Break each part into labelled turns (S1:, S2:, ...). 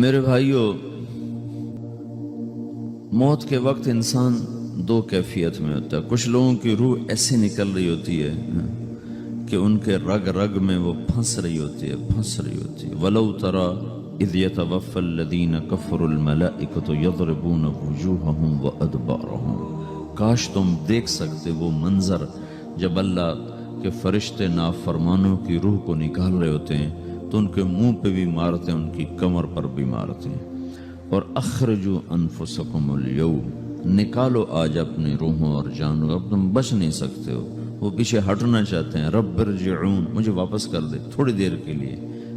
S1: میرے بھائیوں، موت کے وقت انسان دو کیفیت میں ہوتا ہے۔ کچھ لوگوں کی روح ایسے نکل رہی ہوتی ہے کہ ان کے رگ رگ میں وہ پھنس رہی ہوتی ہے وَلَوْ تَرَى إِذْ يَتَوَفَّى الَّذِينَ كَفَرُوا الْمَلَائِكَةُ يَضْرِبُونَ وُجُوهَهُمْ وَأَدْبَارَهُمْ۔ کاش تم دیکھ سکتے وہ منظر جب اللہ کے فرشتے نافرمانوں کی روح کو نکال رہے ہوتے ہیں تو ان کے منہ پہ بھی مارتے ہیں، ان کی کمر پر بھی مارتے ہیں۔ اور اخرجوا انفسکم اليوم، نکالو آج اپنی روحوں اور جانو، اب تم بچ نہیں سکتے ہو۔ وہ پیچھے ہٹنا چاہتے ہیں، رب ارجعون، مجھے واپس کر دے تھوڑی دیر کے لیے،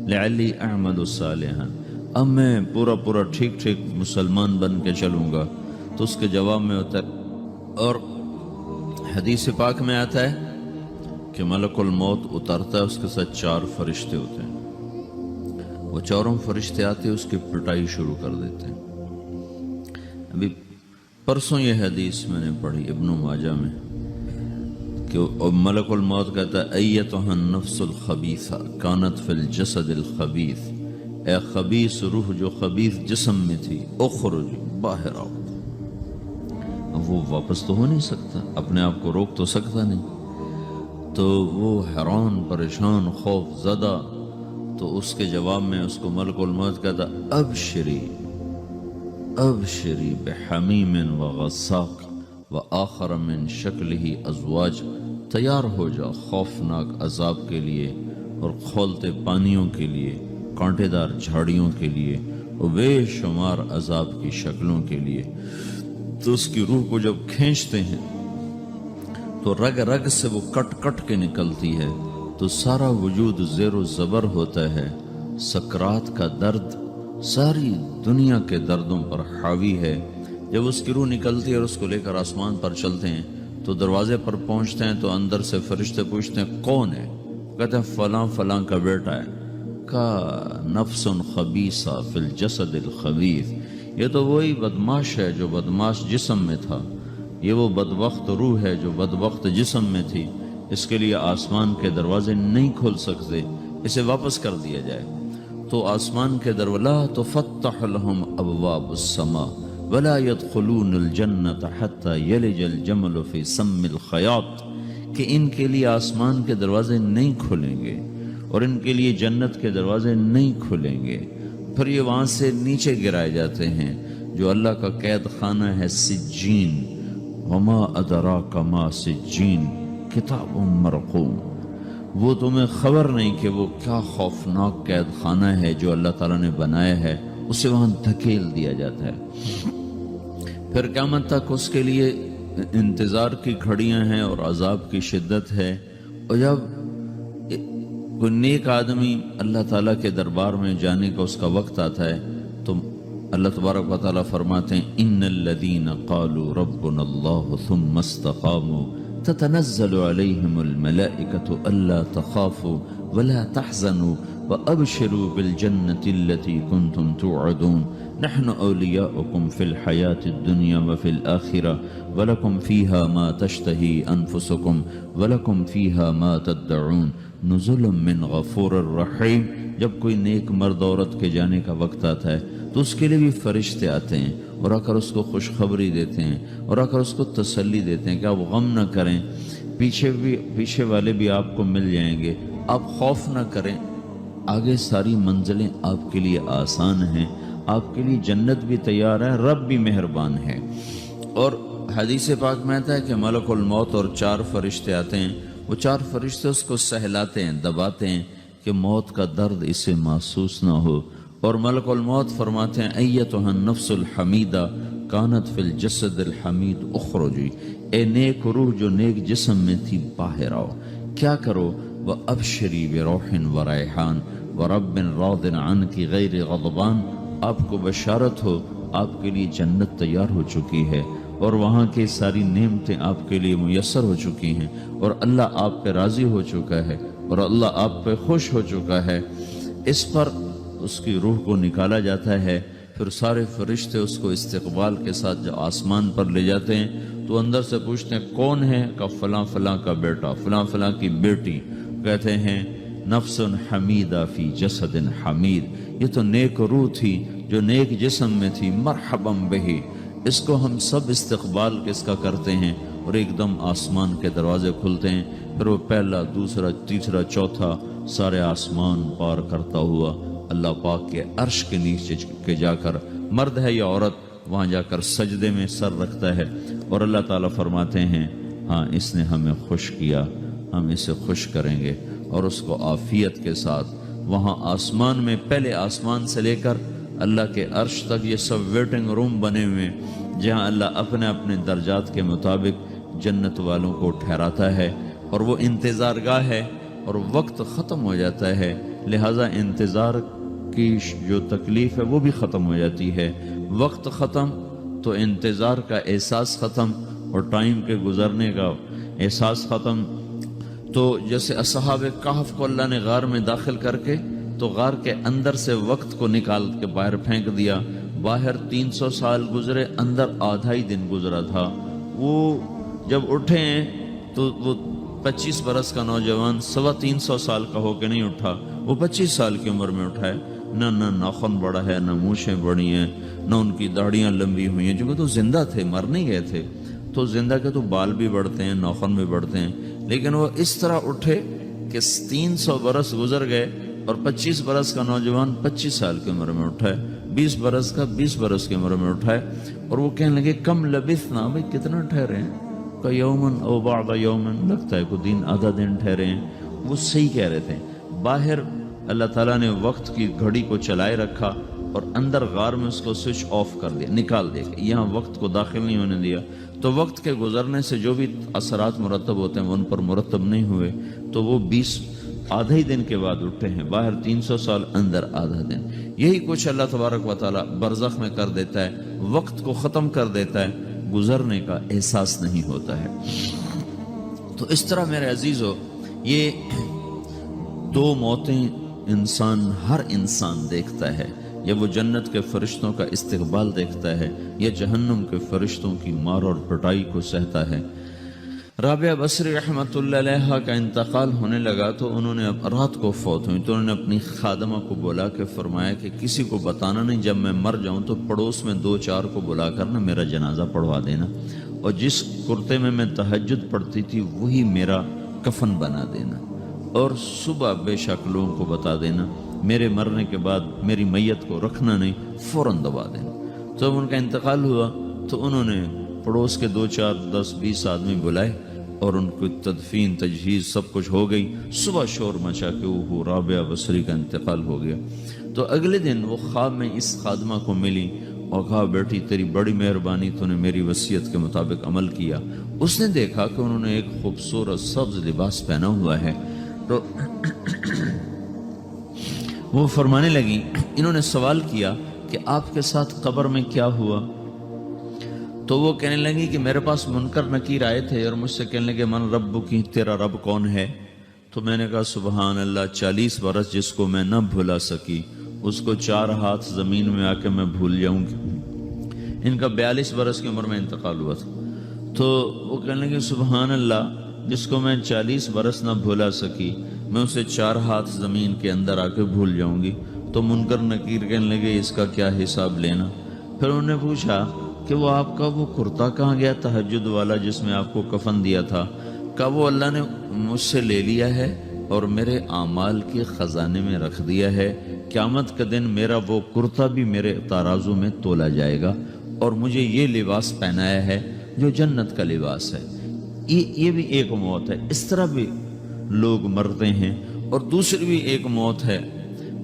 S1: لعلی اعمل صالحا، اب میں پورا ٹھیک مسلمان بن کے چلوں گا۔ تو اس کے جواب میں ہوتا ہے، اور حدیث پاک میں آتا ہے کہ ملک الموت اترتا ہے، اس کے ساتھ 4 فرشتے ہوتے ہیں۔ وہ 4 فرشتے آتے اس کی پٹائی شروع کر دیتے ہیں۔ ابھی پرسوں یہ حدیث میں نے پڑھی ابن ماجہ میں کہ ملک الموت کہتا ہے ایتھا النفس الخبیثہ کانت فی الجسد الخبیث، اے خبیث روح جو خبیث جسم میں تھی، اخرج، باہر آؤ۔ اب وہ واپس تو ہو نہیں سکتا، اپنے آپ کو روک تو سکتا نہیں، تو وہ حیران پریشان خوف زدہ، تو اس کے جواب میں اس کو ملک الموت کہتا ابشری بحمیم وغساق وآخر من شکلہ ازواج، تیار ہو جا خوفناک عذاب کے لیے اور کھولتے پانیوں کے لیے، کانٹے دار جھاڑیوں کے لیے اور بے شمار عذاب کی شکلوں کے لیے۔ تو اس کی روح کو جب کھینچتے ہیں تو رگ رگ سے وہ کٹ کے نکلتی ہے، تو سارا وجود زیر و زبر ہوتا ہے، سکرات کا درد ساری دنیا کے دردوں پر حاوی ہے۔ جب اس کی روح نکلتی ہے اور اس کو لے کر آسمان پر چلتے ہیں تو دروازے پر پہنچتے ہیں تو اندر سے فرشتے پوچھتے ہیں کون ہے؟ کہتے ہیں فلاں کا بیٹا ہے۔ کا نفس خبیثہ فی الجسد الخبیث، یہ تو وہی بدماش ہے جو بدماش جسم میں تھا، یہ وہ بدبخت روح ہے جو بدبخت جسم میں تھی، اس کے لیے آسمان کے دروازے نہیں کھل سکتے، اسے واپس کر دیا جائے۔ تو آسمان کے دروازے لا تفتح لهم ابواب السماء ولا يدخلون الجنة حتى يلج الجمل في سم الخياط، کہ ان کے لیے آسمان کے دروازے نہیں کھلیں گے اور ان کے لیے جنت کے دروازے نہیں کھلیں گے، پھر یہ وہاں سے نیچے گرائے جاتے ہیں جو اللہ کا قید خانہ ہے سجین۔ وما ادراک ما سجین کتاب مرقوم، وہ تمہیں خبر نہیں کہ وہ کیا خوفناک قید خانہ ہے جو اللہ تعالیٰ نے بنایا ہے، اسے وہاں دھکیل دیا جاتا ہے۔ پھر قیامت تک اس کے لیے انتظار کی گھڑیاں ہیں اور عذاب کی شدت ہے۔ اور جب کوئی نیک آدمی اللہ تعالیٰ کے دربار میں جانے کا اس کا وقت آتا ہے تو اللہ تبارک و تعالیٰ فرماتے ہیں ان الذین قالوا ربنا اللہ ثم استقاموا تتنزل علیہم الملائکۃ الا تخافوا ولا تحزنوا وابشروا بالجنۃ التي کنتم توعدون نحن اولیاؤکم فی الحیاۃ الدنیا وفی الآخرہ ولکم فیہا ما تشتہی انفسکم ولکم فیہا ما تدعون نزل من غفور الرحیم۔ جب کوئی نیک مرد عورت کے جانے کا وقت آتا ہے تو اس کے لیے بھی فرشتے آتے ہیں اور آ کر اس کو خوشخبری دیتے ہیں اور آ کر اس کو تسلی دیتے ہیں کہ آپ غم نہ کریں، پیچھے والے بھی آپ کو مل جائیں گے، آپ خوف نہ کریں، آگے ساری منزلیں آپ کے لیے آسان ہیں، آپ کے لیے جنت بھی تیار ہے، رب بھی مہربان ہے۔ اور حدیث پاک میں آتا ہے کہ ملک الموت اور 4 فرشتے آتے ہیں، وہ 4 فرشتے اس کو سہلاتے ہیں، دباتے ہیں کہ موت کا درد اسے محسوس نہ ہو۔ اور ملک الموت فرماتے ہیں ایتھا النفس الحمیدہ کانت فی الجسد الحمید اخرجی، اے نیک روح جو نیک جسم میں تھی باہر آؤ۔ کیا کرو؟ وابشری بروح وریحان ورب راض عنک غیر غضبان، آپ کو بشارت ہو آپ کے لیے جنت تیار ہو چکی ہے اور وہاں کی ساری نعمتیں آپ کے لیے میسر ہو چکی ہیں اور اللہ آپ پہ راضی ہو چکا ہے اور اللہ آپ پہ خوش ہو چکا ہے۔ اس پر اس کی روح کو نکالا جاتا ہے، پھر سارے فرشتے اس کو استقبال کے ساتھ جب آسمان پر لے جاتے ہیں تو اندر سے پوچھتے ہیں کون ہے؟ کہ فلاں کا بیٹا، فلاں کی بیٹی۔ کہتے ہیں نفس حمیدہ فی جسد حمید، یہ تو نیک روح تھی جو نیک جسم میں تھی، مرحبم بہی، اس کو ہم سب استقبال کس کا کرتے ہیں، اور ایک دم آسمان کے دروازے کھلتے ہیں، پھر وہ پہلا، دوسرا، تیسرا، چوتھا سارے آسمان پار کرتا ہوا اللہ پاک کے عرش کے نیچے کے جا کر، مرد ہے یا عورت، وہاں جا کر سجدے میں سر رکھتا ہے، اور اللہ تعالیٰ فرماتے ہیں ہاں اس نے ہمیں خوش کیا، ہم اسے خوش کریں گے، اور اس کو عافیت کے ساتھ وہاں آسمان میں، پہلے آسمان سے لے کر اللہ کے عرش تک یہ سب ویٹنگ روم بنے ہوئے ہیں، جہاں اللہ اپنے اپنے درجات کے مطابق جنت والوں کو ٹھہراتا ہے، اور وہ انتظار گاہ ہے، اور وقت ختم ہو جاتا ہے، لہٰذا انتظار کی جو تکلیف ہے وہ بھی ختم ہو جاتی ہے، وقت ختم تو انتظار کا احساس ختم، اور ٹائم کے گزرنے کا احساس ختم۔ تو جیسے اصحاب کہف کو اللہ نے غار میں داخل کر کے تو غار کے اندر سے وقت کو نکال کے باہر پھینک دیا، باہر 300 سال گزرے، اندر آدھا ہی دن گزرا تھا۔ وہ جب اٹھے ہیں تو وہ 25 برس کا نوجوان 325 سال کا ہو کے نہیں اٹھا، وہ 25 سال کی عمر میں اٹھا ہے، نہ ناخن بڑا ہے، نہ مونچھیں بڑی ہیں، نہ ان کی داڑیاں لمبی ہوئی ہیں، جو تو زندہ تھے، مر نہیں گئے تھے، تو زندہ کے تو بال بھی بڑھتے ہیں، ناخن بھی بڑھتے ہیں، لیکن وہ اس طرح اٹھے کہ 300 برس گزر گئے، اور 25 برس کا نوجوان 25 سال کی عمر میں اٹھا ہے، 20 برس کا 20 برس کی عمر میں اٹھا ہے، اور وہ کہنے لگے کم لبثنا، بھائی کتنا ٹھہرے ہیں، کہ یومن او بعض یومن، لگتا ہے کوئی دن، آدھا دن ٹھہرے ہیں۔ وہ صحیح کہہ رہے تھے، باہر اللہ تعالیٰ نے وقت کی گھڑی کو چلائے رکھا، اور اندر غار میں اس کو سوئچ آف کر دیا، نکال دیا، یہاں وقت کو داخل نہیں ہونے دیا، تو وقت کے گزرنے سے جو بھی اثرات مرتب ہوتے ہیں وہ ان پر مرتب نہیں ہوئے، تو وہ 20 آدھا ہی دن کے بعد اٹھے ہیں، باہر 300 سال، اندر آدھا دن۔ یہی کچھ اللہ تبارک و تعالیٰ برزخ میں کر دیتا ہے، وقت کو ختم کر دیتا ہے، گزرنے کا احساس نہیں ہوتا ہے۔ تو اس طرح میرے عزیزو، یہ دو موتیں ہر انسان دیکھتا ہے، یا وہ جنت کے فرشتوں کا استقبال دیکھتا ہے، یا جہنم کے فرشتوں کی مار اور پٹائی کو سہتا ہے۔ رابعہ بصری رحمۃ اللہ علیہ کا انتقال ہونے لگا تو انہوں نے رات کو فوت ہوئی، تو انہوں نے اپنی خادمہ کو بلا کے فرمایا کہ کسی کو بتانا نہیں، جب میں مر جاؤں تو پڑوس میں 2-4 کو بلا کر نا میرا جنازہ پڑھوا دینا، اور جس کرتے میں تہجد پڑھتی تھی وہی میرا کفن بنا دینا، اور صبح بے شک لوگوں کو بتا دینا، میرے مرنے کے بعد میری میت کو رکھنا نہیں، فوراً دبا دینا۔ تو جب ان کا انتقال ہوا تو انہوں نے پڑوس کے 2-4 10-20 آدمی بلائے، اور ان کو تدفین تجہیز سب کچھ ہو گئی، صبح شور مچا کہ وہ رابعہ بصری کا انتقال ہو گیا۔ تو اگلے دن وہ خواب میں اس خادمہ کو ملی اور کہا بیٹی تیری بڑی مہربانی، تو نے میری وصیت کے مطابق عمل کیا۔ اس نے دیکھا کہ انہوں نے ایک خوبصورت سبز لباس پہنا ہوا ہے، تو وہ فرمانے لگی، انہوں نے سوال کیا کہ آپ کے ساتھ قبر میں کیا ہوا؟ تو وہ کہنے لگی کہ میرے پاس منکر نکیر آئے تھے اور مجھ سے کہنے لگے من رب کی، تیرا رب کون ہے؟ تو میں نے کہا سبحان اللہ، 40 برس جس کو میں نہ بھلا سکی اس کو 4 ہاتھ زمین میں آ کے میں بھول جاؤں گی۔ ان کا 42 برس کی عمر میں انتقال ہوا تھا۔ تو وہ کہنے لگے سبحان اللہ، جس کو میں 40 برس نہ بھولا سکی میں اسے 4 ہاتھ زمین کے اندر آ کے بھول جاؤں گی۔ تو منکر نکیر کہنے لگے اس کا کیا حساب لینا؟ پھر انہوں نے پوچھا کہ وہ آپ کا وہ کرتا کہاں گیا تہجد والا جس میں آپ کو کفن دیا تھا؟ کہا وہ اللہ نے مجھ سے لے لیا ہے اور میرے اعمال کے خزانے میں رکھ دیا ہے، قیامت کا دن میرا وہ کرتا بھی میرے ترازو میں تولا جائے گا، اور مجھے یہ لباس پہنایا ہے جو جنت کا لباس ہے۔ یہ بھی ایک موت ہے، اس طرح بھی لوگ مرتے ہیں۔ اور دوسری بھی ایک موت ہے،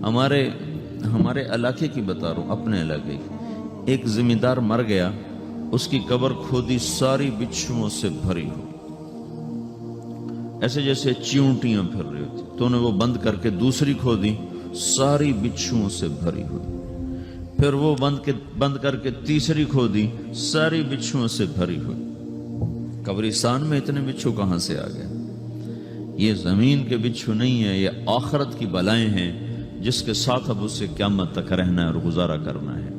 S1: ہمارے علاقے کی بتا رہا ہوں، اپنے علاقے کی۔ ایک زمیندار مر گیا، اس کی قبر کھودی، ساری بچھوؤں سے بھری ہو، ایسے جیسے چیونٹیاں پھر رہی ہوتی، تو انہیں وہ بند کر کے دوسری کھودی، ساری بچھوؤں سے بھری ہوئی، پھر وہ بند کر کے تیسری کھودی، ساری بچھوؤں سے بھری ہوئی۔ قبرستان میں اتنے بچھو کہاں سے آ گئے؟ یہ زمین کے بچھو نہیں ہے، یہ آخرت کی بلائیں ہیں جس کے ساتھ اب اسے قیامت تک رہنا ہے اور گزارا کرنا ہے۔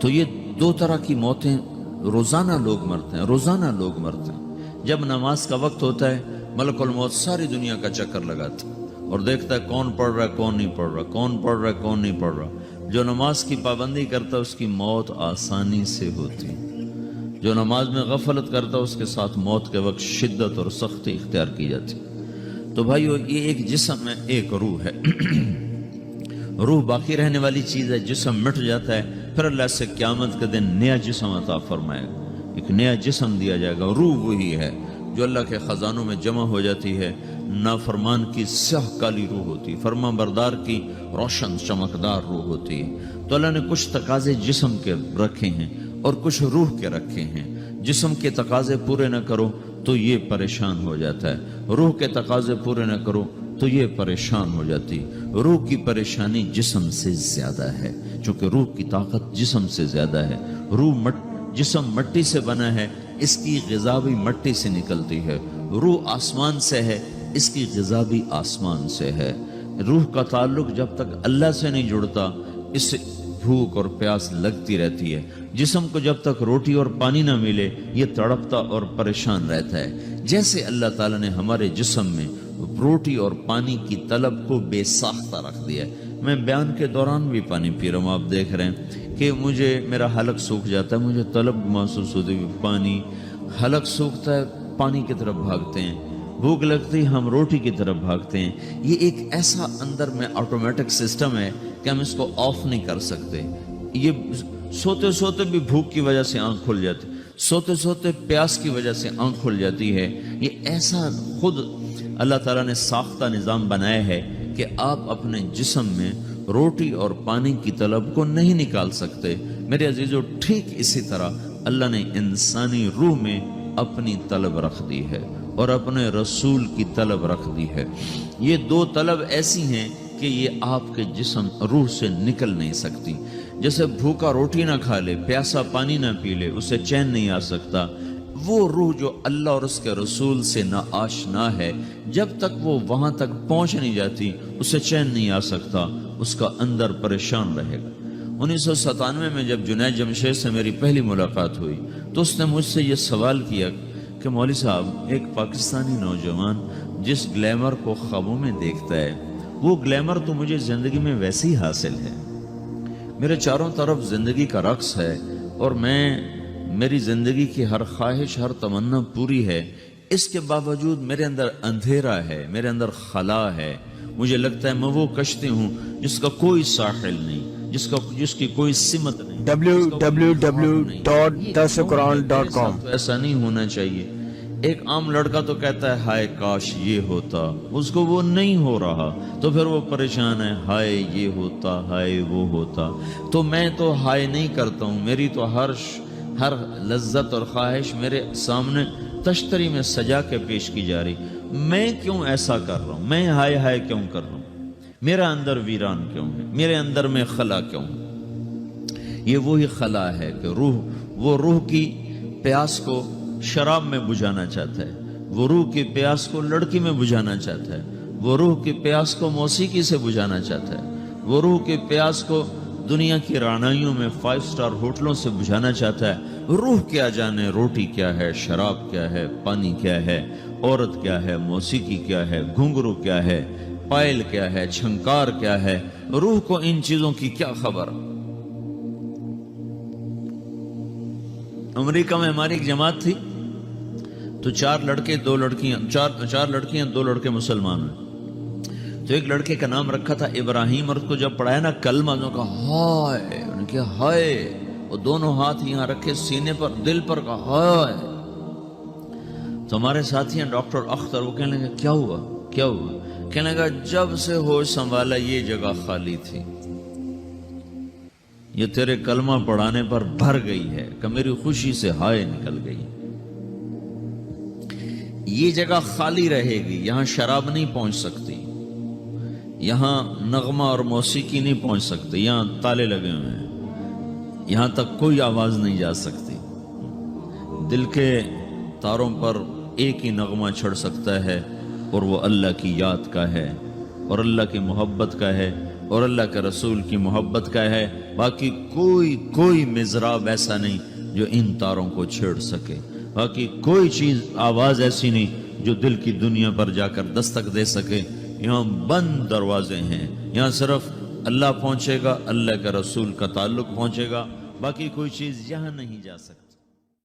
S1: تو یہ 2 طرح کی موتیں روزانہ لوگ مرتے ہیں، روزانہ لوگ مرتے ہیں۔ جب نماز کا وقت ہوتا ہے ملک الموت ساری دنیا کا چکر لگاتا ہے، اور دیکھتا ہے کون پڑھ رہا ہے کون نہیں پڑھ رہا، کون پڑھ رہا ہے کون نہیں پڑھ رہا۔ جو نماز کی پابندی کرتا ہے اس کی موت آسانی سے ہوتی، جو نماز میں غفلت کرتا ہے اس کے ساتھ موت کے وقت شدت اور سختی اختیار کی جاتی۔ تو بھائیو، یہ ایک جسم ہے، ایک روح ہے۔ روح باقی رہنے والی چیز ہے، جسم مٹ جاتا ہے، پھر اللہ سے قیامت کے دن نیا جسم عطا فرمائے گا، ایک نیا جسم دیا جائے گا۔ روح وہی ہے جو اللہ کے خزانوں میں جمع ہو جاتی ہے۔ نافرمان کی سیاہ کالی روح ہوتی ہے، فرمان بردار کی روشن چمکدار روح ہوتی ہے۔ تو اللہ نے کچھ تقاضے جسم کے رکھے ہیں اور کچھ روح کے رکھے ہیں۔ جسم کے تقاضے پورے نہ کرو تو یہ پریشان ہو جاتا ہے، روح کے تقاضے پورے نہ کرو تو یہ پریشان ہو جاتی۔ روح کی پریشانی جسم سے زیادہ ہے، چونکہ روح کی طاقت جسم سے زیادہ ہے۔ جسم مٹی سے بنا ہے، اس کی غذا بھی مٹی سے نکلتی ہے۔ روح آسمان سے ہے، اس کی غذا بھی آسمان سے ہے۔ روح کا تعلق جب تک اللہ سے نہیں جڑتا، اس سے بھوک اور پیاس لگتی رہتی ہے۔ جسم کو جب تک روٹی اور پانی نہ ملے یہ تڑپتا اور پریشان رہتا ہے۔ جیسے اللہ تعالیٰ نے ہمارے جسم میں روٹی اور پانی کی طلب کو بے ساختہ رکھ دیا ہے۔ میں بیان کے دوران بھی پانی پی رہا ہوں، آپ دیکھ رہے ہیں کہ میرا حلق سوکھ جاتا ہے، مجھے طلب محسوس ہوتی ہے پانی، حلق سوکھتا ہے پانی کی طرف بھاگتے ہیں، بھوک لگتی ہم روٹی کی طرف بھاگتے ہیں۔ یہ ایک ایسا اندر میں آٹومیٹک سسٹم ہے کہ ہم اس کو آف نہیں کر سکتے۔ یہ سوتے سوتے بھی بھوک کی وجہ سے آنکھ کھل جاتی، سوتے سوتے پیاس کی وجہ سے آنکھ کھل جاتی ہے۔ یہ ایسا خود اللہ تعالیٰ نے ساختہ نظام بنایا ہے کہ آپ اپنے جسم میں روٹی اور پانی کی طلب کو نہیں نکال سکتے۔ میرے عزیزو، ٹھیک اسی طرح اللہ نے انسانی روح میں اپنی طلب رکھ دی ہے اور اپنے رسول کی طلب رکھ دی ہے۔ یہ دو طلب ایسی ہیں کہ یہ آپ کے جسم روح سے نکل نہیں سکتی۔ جیسے بھوکا روٹی نہ کھا لے، پیاسا پانی نہ پی لے، اسے چین نہیں آ سکتا۔ وہ روح جو اللہ اور اس کے رسول سے نا آشنا ہے، جب تک وہ وہاں تک پہنچ نہیں جاتی اسے چین نہیں آ سکتا، اس کا اندر پریشان رہے گا۔ 1997 میں جب جنید جمشید سے میری پہلی ملاقات ہوئی تو اس نے مجھ سے یہ سوال کیا کہ مولوی صاحب، ایک پاکستانی نوجوان جس گلیمر کو خوابوں میں دیکھتا ہے، وہ گلیمر تو مجھے زندگی میں ویسے ہی حاصل ہے، میرے چاروں طرف زندگی کا رقص ہے اور میری زندگی کی ہر خواہش، ہر تمنا پوری ہے، اس کے باوجود میرے اندر اندھیرا ہے، میرے اندر خلا ہے۔ مجھے لگتا ہے میں وہ کشتی ہوں جس کا کوئی ساحل نہیں، جس کی کوئی سمت نہیں۔
S2: www.darsuquran.com
S1: ایسا نہیں ہونا چاہیے۔ ایک عام لڑکا تو کہتا ہے ہائے کاش یہ ہوتا، اس کو وہ نہیں ہو رہا تو پھر وہ پریشان ہے، ہائے یہ ہوتا، ہائے وہ ہوتا۔ تو میں تو ہائے نہیں کرتا ہوں، میری تو ہر لذت اور خواہش میرے سامنے تشتری میں سجا کے پیش کی جا رہی۔ میں کیوں ایسا کر رہا ہوں؟ میں ہائے ہائے کیوں کر رہا ہوں؟ میرا اندر ویران کیوں ہے؟ میرے اندر میں خلا کیوں ہے؟ یہ وہی خلا ہے کہ وہ روح کی پیاس کو شراب میں بجھانا چاہتا ہے، وہ روح کی پیاس کو لڑکی میں بجھانا چاہتا ہے، وہ روح کی پیاس کو موسیقی سے بجھانا چاہتا ہے، وہ روح کی پیاس کو دنیا کی رعنائیوں میں 5 اسٹار ہوٹلوں سے بجھانا چاہتا ہے۔ روح کیا جانے روٹی کیا ہے، شراب کیا ہے، پانی کیا ہے، عورت کیا ہے، موسیقی کیا ہے، گھنگرو کیا ہے، پائل کیا ہے، چھنکار کیا ہے، روح کو ان چیزوں کی کیا خبر؟ امریکہ میں ہماری ایک جماعت تھی تو 4 لڑکے 2 لڑکیاں، 4 لڑکیاں 2 لڑکے مسلمان ہیں۔ تو ایک لڑکے کا نام رکھا تھا ابراہیم، اور اس کو جب پڑھایا نا کلمہ، انہوں نے کہا ہائے، انہوں نے کہا ہائے، وہ دونوں ہاتھ یہاں رکھے سینے پر، دل پر، کہا ہائے۔ تو ہمارے ساتھی ہیں ڈاکٹر اختر، وہ کہنے لگے کیا ہوا کیا ہوا؟ کہنے لگا جب سے ہوش سنبھالا یہ جگہ خالی تھی، یہ تیرے کلمہ پڑھانے پر بھر گئی ہے کہ میری خوشی سے ہائے نکل گئی۔ یہ جگہ خالی رہے گی، یہاں شراب نہیں پہنچ سکتی، یہاں نغمہ اور موسیقی نہیں پہنچ سکتے، یہاں تالے لگے ہوئے ہیں، یہاں تک کوئی آواز نہیں جا سکتی۔ دل کے تاروں پر ایک ہی نغمہ چھڑ سکتا ہے اور وہ اللہ کی یاد کا ہے اور اللہ کی محبت کا ہے اور اللہ کے رسول کی محبت کا ہے۔ باقی کوئی مضراب ایسا نہیں جو ان تاروں کو چھیڑ سکے، باقی کوئی چیز آواز ایسی نہیں جو دل کی دنیا پر جا کر دستک دے سکے۔ یہاں بند دروازے ہیں، یہاں صرف اللہ پہنچے گا، اللہ کے رسول کا تعلق پہنچے گا، باقی کوئی چیز یہاں نہیں جا سکتی۔